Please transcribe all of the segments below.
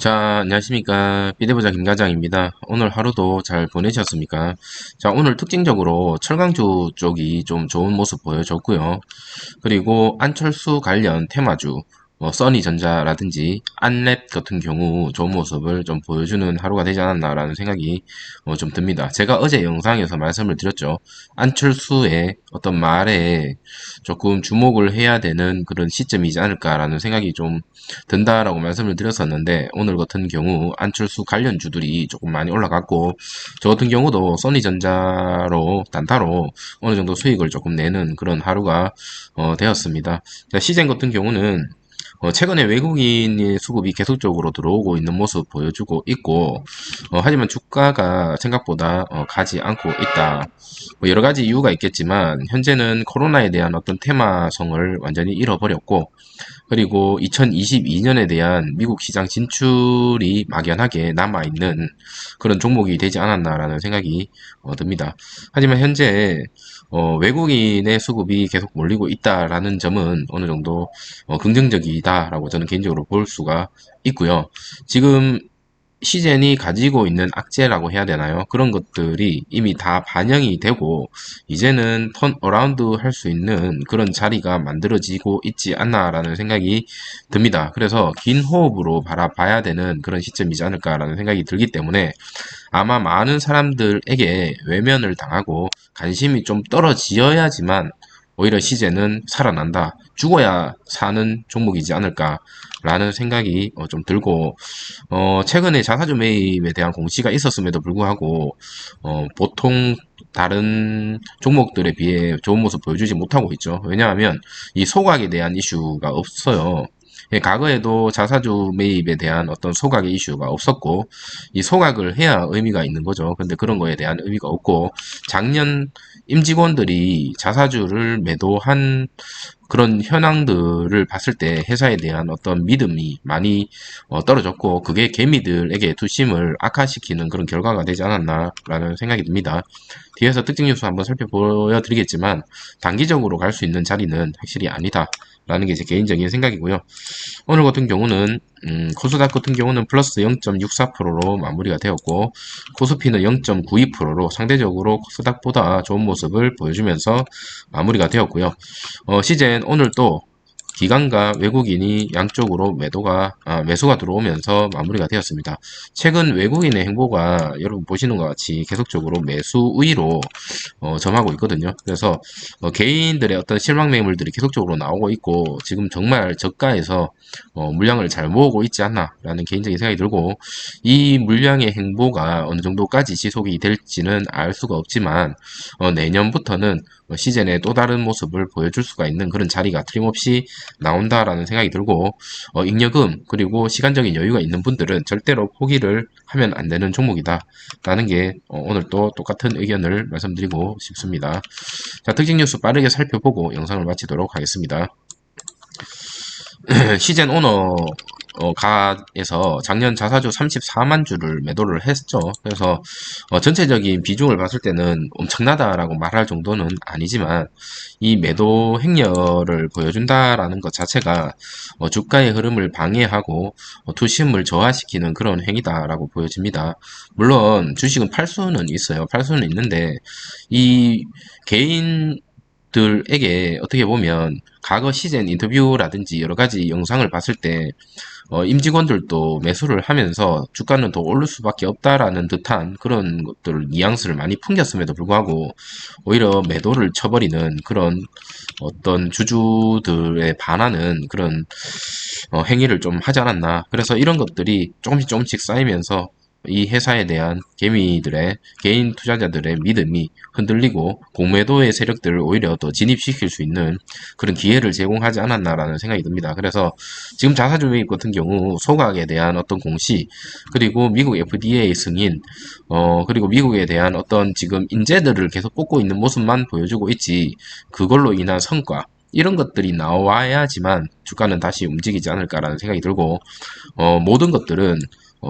자, 안녕하십니까. 비대부자 김과장입니다. 오늘 하루도 잘 보내셨습니까? 자, 오늘 특징적으로 철강주 쪽이 좀 좋은 모습 보여줬고요. 그리고 안철수 관련 테마주, 써니전자라든지 안랩 같은 경우 좋은 모습을 좀 보여주는 하루가 되지 않았나라는 생각이 좀 듭니다. 제가 어제 영상에서 말씀을 드렸죠. 안철수의 어떤 말에 조금 주목을 해야 되는 그런 시점이지 않을까라는 생각이 좀 든다라고 말씀을 드렸었는데, 오늘 같은 경우 안철수 관련주들이 조금 많이 올라갔고, 저 같은 경우도 써니전자로 단타로 어느 정도 수익을 조금 내는 그런 하루가 되었습니다. 자, 시젠 같은 경우는 최근에 외국인의 수급이 계속적으로 들어오고 있는 모습 보여주고 있고, 하지만 주가가 생각보다 가지 않고 있다. 뭐 여러 가지 이유가 있겠지만 현재는 코로나에 대한 어떤 테마성을 완전히 잃어버렸고, 그리고 2022년에 대한 미국 시장 진출이 막연하게 남아있는 그런 종목이 되지 않았나라는 생각이 듭니다. 하지만 현재 외국인의 수급이 계속 몰리고 있다라는 점은 어느 정도 긍정적이다라고 저는 개인적으로 볼 수가 있고요. 지금 시젠이 가지고 있는 악재라고 해야 되나요? 그런 것들이 이미 다 반영이 되고 이제는 턴 어라운드 할 수 있는 그런 자리가 만들어지고 있지 않나라는 생각이 듭니다. 그래서 긴 호흡으로 바라봐야 되는 그런 시점이지 않을까라는 생각이 들기 때문에 아마 많은 사람들에게 외면을 당하고 관심이 좀 떨어지어야지만 오히려 시제는 살아난다. 죽어야 사는 종목이지 않을까라는 생각이 좀 들고, 최근에 자사주 매입에 대한 공시가 있었음에도 불구하고 보통 다른 종목들에 비해 좋은 모습 보여주지 못하고 있죠. 왜냐하면 이 소각에 대한 이슈가 없어요. 예, 과거에도 자사주 매입에 대한 어떤 소각의 이슈가 없었고, 이 소각을 해야 의미가 있는 거죠. 근데 그런 거에 대한 의미가 없고, 작년 임직원들이 자사주를 매도한 그런 현황들을 봤을 때 회사에 대한 어떤 믿음이 많이 떨어졌고, 그게 개미들에게 투심을 악화시키는 그런 결과가 되지 않았나라는 생각이 듭니다. 뒤에서 특징 뉴스 한번 살펴보여드리겠지만 단기적으로 갈 수 있는 자리는 확실히 아니다 라는 게 제 개인적인 생각이고요. 오늘 같은 경우는 코스닥 같은 경우는 플러스 0.64%로 마무리가 되었고, 코스피는 0.92%로 상대적으로 코스닥보다 좋은 모습을 보여주면서 마무리가 되었고요. 시젠 오늘 또 기관과 외국인이 양쪽으로 매수가 들어오면서 마무리가 되었습니다. 최근 외국인의 행보가 여러분 보시는 것 같이 계속적으로 매수 우위로 점하고 있거든요. 그래서 개인들의 어떤 실망 매물들이 계속적으로 나오고 있고, 지금 정말 저가에서 물량을 잘 모으고 있지 않나라는 개인적인 생각이 들고, 이 물량의 행보가 어느 정도까지 지속이 될지는 알 수가 없지만 내년부터는 시즌에 또 다른 모습을 보여줄 수가 있는 그런 자리가 틀림없이 나온다라는 생각이 들고, 잉여금 그리고 시간적인 여유가 있는 분들은 절대로 포기를 하면 안 되는 종목이다 라는 게 오늘 또 똑같은 의견을 말씀드리고 싶습니다. 자, 특징 뉴스 빠르게 살펴보고 영상을 마치도록 하겠습니다. 시젠 오너 가에서 작년 자사주 34만 주를 매도를 했죠. 그래서 전체적인 비중을 봤을 때는 엄청나다라고 말할 정도는 아니지만, 이 매도 행렬을 보여준다라는 것 자체가 주가의 흐름을 방해하고 투심을 저하시키는 그런 행위다라고 보여집니다. 물론 주식은 팔 수는 있어요. 팔 수는 있는데 이 개인 들에게 어떻게 보면 과거 시즌 인터뷰라든지 여러 가지 영상을 봤을 때 임직원들도 매수를 하면서 주가는 더 오를 수밖에 없다라는 듯한 그런 것들 뉘앙스를 많이 풍겼음에도 불구하고 오히려 매도를 쳐버리는 그런 어떤 주주들의 반하는 그런 행위를 좀 하지 않았나. 그래서 이런 것들이 조금씩 조금씩 쌓이면서 이 회사에 대한 개미들의 개인 투자자들의 믿음이 흔들리고 공매도의 세력들을 오히려 더 진입시킬 수 있는 그런 기회를 제공하지 않았나라는 생각이 듭니다. 그래서 지금 자사주 매입 같은 경우 소각에 대한 어떤 공시, 그리고 미국 FDA 승인, 그리고 미국에 대한 어떤 지금 인재들을 계속 뽑고 있는 모습만 보여주고 있지, 그걸로 인한 성과 이런 것들이 나와야지만 주가는 다시 움직이지 않을까라는 생각이 들고, 모든 것들은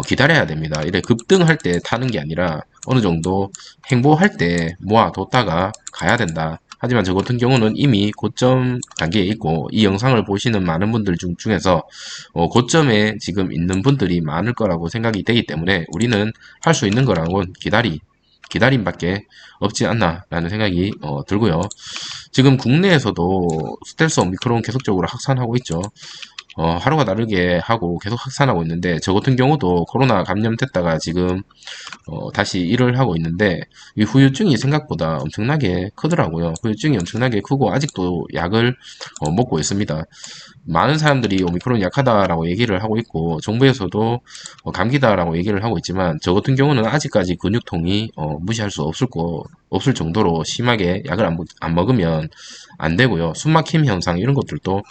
기다려야 됩니다. 이래 급등할 때 타는 게 아니라 어느 정도 행보할 때 모아뒀다가 가야 된다 하지만 저 같은 경우는 이미 고점 단계에 있고 이 영상을 보시는 많은 분들 중에서 고점에 지금 있는 분들이 많을 거라고 생각이 되기 때문에 우리는 할 수 있는 거라고는 기다림밖에 없지 않나 라는 생각이 들고요. 지금 국내에서도 스텔스 오미크론 계속적으로 확산하고 있죠. 하루가 다르게 하고 계속 확산하고 있는데 저 같은 경우도 코로나 감염됐다가 지금 다시 일을 하고 있는데 이 후유증이 생각보다 엄청나게 크더라고요. 후유증이 엄청나게 크고 아직도 약을 먹고 있습니다. 많은 사람들이 오미크론 약하다라고 얘기를 하고 있고 정부에서도 감기다라고 얘기를 하고 있지만 저 같은 경우는 아직까지 근육통이 무시할 수 없을 정도로 심하게 약을 안 먹으면 안 되고요. 숨막힘 현상 이런 것들도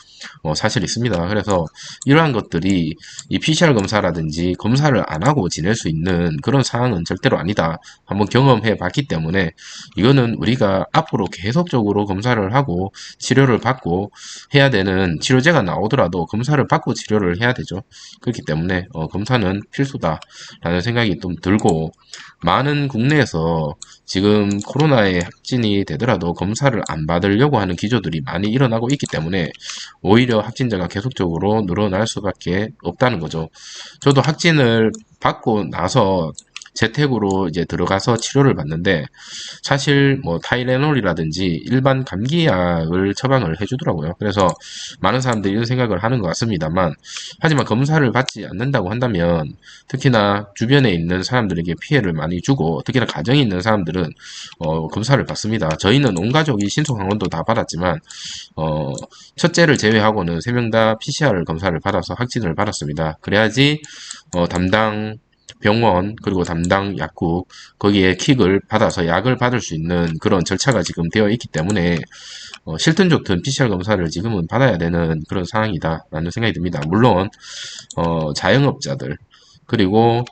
사실 있습니다. 그래서 이러한 것들이 이 PCR 검사라든지 검사를 안 하고 지낼 수 있는 그런 상황은 절대로 아니다. 한번 경험해 봤기 때문에 이거는 우리가 앞으로 계속적으로 검사를 하고 치료를 받고 해야 되는, 치료제가 나오더라도 검사를 받고 치료를 해야 되죠. 그렇기 때문에 검사는 필수다라는 생각이 좀 들고, 많은 국내에서 지금 코로나에 확진이 되더라도 검사를 안 받으려고 하는 기조들이 많이 일어나고 있기 때문에 오히려 확진자가 계속적으로 늘어날 수밖에 없다는 거죠. 저도 확진을 받고 나서 재택으로 이제 들어가서 치료를 받는데 사실 뭐 타이레놀이라든지 일반 감기약을 처방을 해주더라고요. 그래서 많은 사람들이 이런 생각을 하는 것 같습니다만, 하지만 검사를 받지 않는다고 한다면 특히나 주변에 있는 사람들에게 피해를 많이 주고, 특히나 가정에 있는 사람들은 검사를 받습니다. 저희는 온 가족이 신속항원도 다 받았지만 어, 첫째를 제외하고는 3명 다 PCR 검사를 받아서 확진을 받았습니다. 그래야지 담당 병원 그리고 담당 약국 거기에 킥을 받아서 약을 받을 수 있는 그런 절차가 지금 되어 있기 때문에 싫든 좋든 PCR 검사를 지금은 받아야 되는 그런 상황이다라는 생각이 듭니다. 물론 자영업자들 그리고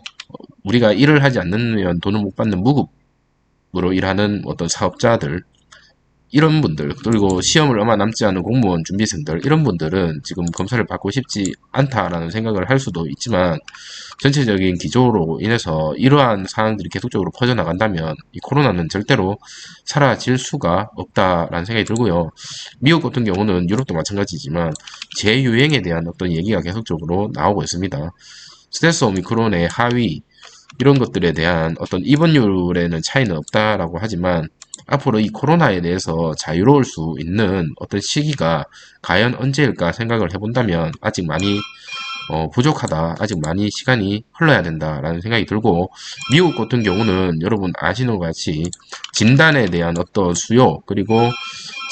우리가 일을 하지 않으면 돈을 못 받는 무급으로 일하는 어떤 사업자들, 이런 분들, 그리고 시험을 얼마 남지 않은 공무원 준비생들, 이런 분들은 지금 검사를 받고 싶지 않다라는 생각을 할 수도 있지만, 전체적인 기조로 인해서 이러한 상황들이 계속적으로 퍼져나간다면 이 코로나는 절대로 사라질 수가 없다라는 생각이 들고요. 미국 같은 경우는, 유럽도 마찬가지지만 재유행에 대한 어떤 얘기가 계속적으로 나오고 있습니다. 스텔스 오미크론의 하위 이런 것들에 대한 어떤 입원율에는 차이는 없다라고 하지만 앞으로 이 코로나에 대해서 자유로울 수 있는 어떤 시기가 과연 언제일까 생각을 해본다면 아직 많이 부족하다. 아직 많이 시간이 흘러야 된다라는 생각이 들고, 미국 같은 경우는 여러분 아시는 것 같이 진단에 대한 어떤 수요, 그리고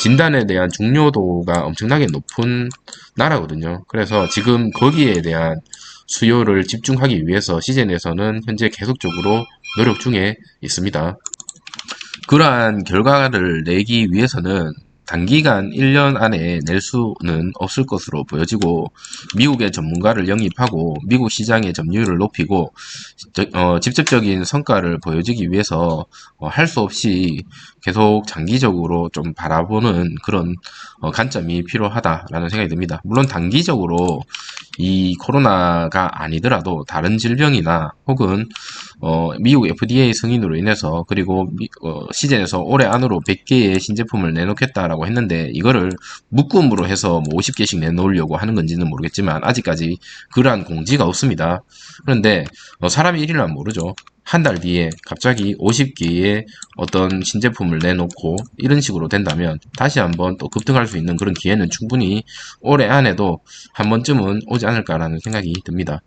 진단에 대한 중요도가 엄청나게 높은 나라거든요. 그래서 지금 거기에 대한 수요를 집중하기 위해서 시즌에서는 현재 계속적으로 노력 중에 있습니다. 그러한 결과를 내기 위해서는 단기간 1년 안에 낼 수는 없을 것으로 보여지고, 미국의 전문가를 영입하고 미국 시장의 점유율을 높이고 직접적인 성과를 보여주기 위해서 할 수 없이 계속 장기적으로 좀 바라보는 그런 관점이 필요하다라는 생각이 듭니다. 물론 단기적으로 이 코로나가 아니더라도 다른 질병이나 혹은 미국 FDA 승인으로 인해서, 그리고 시즌에서 올해 안으로 100개의 신제품을 내놓겠다라고 했는데 이거를 묶음으로 해서 뭐 50개씩 내놓으려고 하는 건지는 모르겠지만 아직까지 그러한 공지가 없습니다. 그런데 사람이 일이란 모르죠. 한 달 뒤에 갑자기 50개의 어떤 신제품을 내놓고 이런 식으로 된다면 다시 한번 또 급등할 수 있는 그런 기회는 충분히 올해 안에도 한 번쯤은 오지 않을까라는 생각이 듭니다.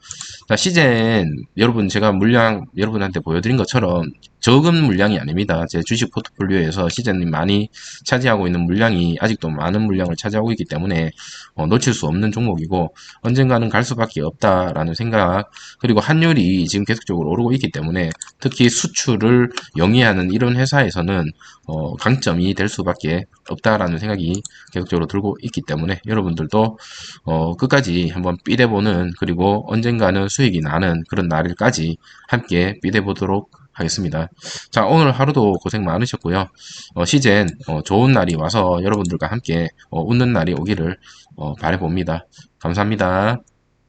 자, 시젠 여러분, 제가 물량 여러분한테 보여드린 것처럼 적은 물량이 아닙니다. 제 주식 포트폴리오에서 시젠이 많이 차지하고 있는 물량이 아직도 많은 물량을 차지하고 있기 때문에 놓칠 수 없는 종목이고 언젠가는 갈 수밖에 없다라는 생각, 그리고 환율이 지금 계속적으로 오르고 있기 때문에 특히 수출을 영위하는 이런 회사에서는 강점이 될 수밖에 없다라는 생각이 계속적으로 들고 있기 때문에 여러분들도 끝까지 한번 삐대보는, 그리고 언젠가는 수익이 나는 그런 날일까지 함께 삐대보도록 하겠습니다. 자, 오늘 하루도 고생 많으셨고요. 시젠 좋은 날이 와서 여러분들과 함께 웃는 날이 오기를 바라봅니다. 감사합니다.